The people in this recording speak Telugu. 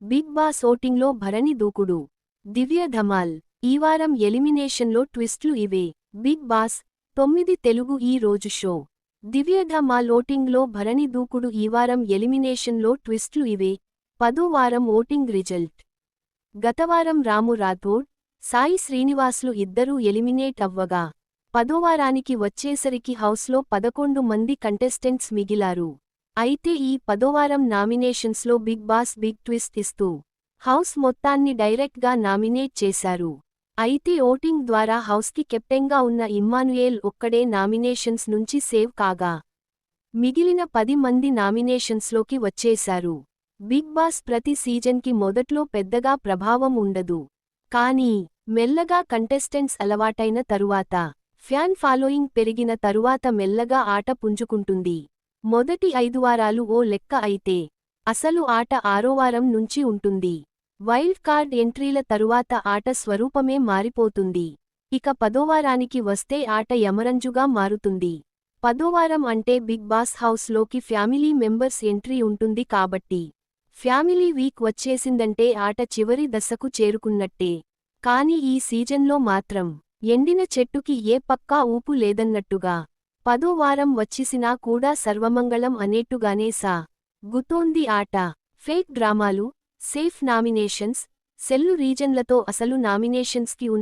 బిగ్ బాస్ ఓటింగ్లో భరణి దూకుడు. దివ్య ధమాల్. ఈ వారం ఎలిమినేషన్లో ట్విస్ట్లు ఇవే. బిగ్ బాస్ 9 తెలుగు ఈ రోజు షో. దివ్య ధమాల్ ఓటింగ్లో భరణి దూకుడు. ఈ వారం ఎలిమినేషన్లో ట్విస్ట్లు ఇవే. 10వ వారం ఓటింగ్ రిజల్ట్. గతవారం రాము రాథోడ్, సాయి శ్రీనివాస్లు ఇద్దరూ ఎలిమినేట్ అవ్వగా 10వ వారానికి వచ్చేసరికి హౌస్లో 11 మంది కంటెస్టెంట్స్ మిగిలారు. అయితే ఈ 10వ వారం నామినేషన్స్లో బిగ్ బాస్ బిగ్ ట్విస్ట్ ఇస్తూ హౌస్ మొత్తాన్ని డైరెక్ట్గా నామినేట్ చేశారు. అయితే ఓటింగ్ ద్వారా హౌస్కి కెప్టెన్గా ఉన్న ఇమ్మానుయేల్ ఒక్కడే నామినేషన్స్ నుంచి సేవ్ కాగా మిగిలిన 10 మంది నామినేషన్స్లోకి వచ్చేశారు. బిగ్ బాస్ ప్రతి సీజన్కి మొదట్లో పెద్దగా ప్రభావం ఉండదు. కానీ మెల్లగా కంటెస్టెంట్స్ అలవాటైన తరువాత, ఫ్యాన్ ఫాలోయింగ్ పెరిగిన తరువాత మెల్లగా ఆట పుంజుకుంటుంది. మొదటి 5 వారాలు ఓ లెక్క అయితే, అసలు ఆట 6వ వారం నుంచి ఉంటుంది. వైల్డ్ కార్డ్ ఎంట్రీల తరువాత ఆట స్వరూపమే మారిపోతుంది. ఇక 10వ వారానికి వస్తే ఆట యమరంజుగా మారుతుంది. 10వ వారం అంటే బిగ్ బాస్ హౌస్లోకి ఫ్యామిలీ మెంబర్స్ ఎంట్రీ ఉంటుంది కాబట్టి, ఫ్యామిలీ వీక్ వచ్చేసిందంటే ఆట చివరి దశకు చేరుకున్నట్టే. కానీ ఈ సీజన్లో మాత్రం ఎండిన చెట్టుకి ఏ పక్కా ఊపు లేదన్నట్టుగా 10వ వారం వచ్చిసినా కూడా సర్వమంగళం అనేట్టుగానే గుతోంది ఆట. ఫేక్ డ్రామాలు, సేఫ్ నామినేషన్స్, సెల్లు రీజన్లతో అసలు నామినేషన్స్కి ఉన్న